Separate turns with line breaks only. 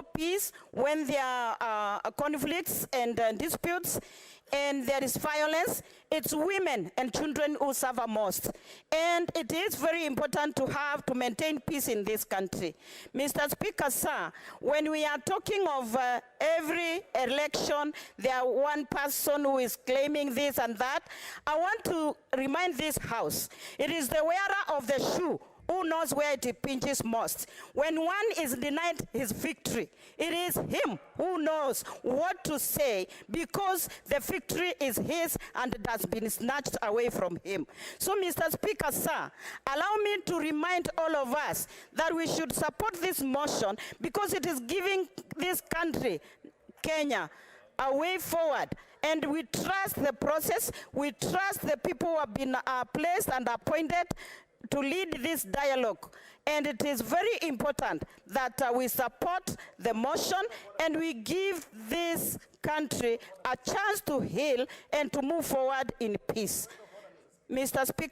no peace, when there are conflicts and disputes, and there is violence, it's women and children who suffer most. And it is very important to maintain peace in this country. Mr. Speaker, sir, when we are talking of every election, there one person who is claiming this and that, I want to remind this House, it is the wearer of the shoe who knows where it pinches most. When one is denied his victory, it is him who knows what to say, because the victory is his and it has been snatched away from him. So, Mr. Speaker, sir, allow me to remind all of us that we should support this motion, because it is giving this country, Kenya, a way forward. And we trust the process, we trust the people who have been placed and appointed to lead this dialogue. And it is very important that we support the motion and we give this country a chance to heal and to move forward in peace. Mr. Speaker,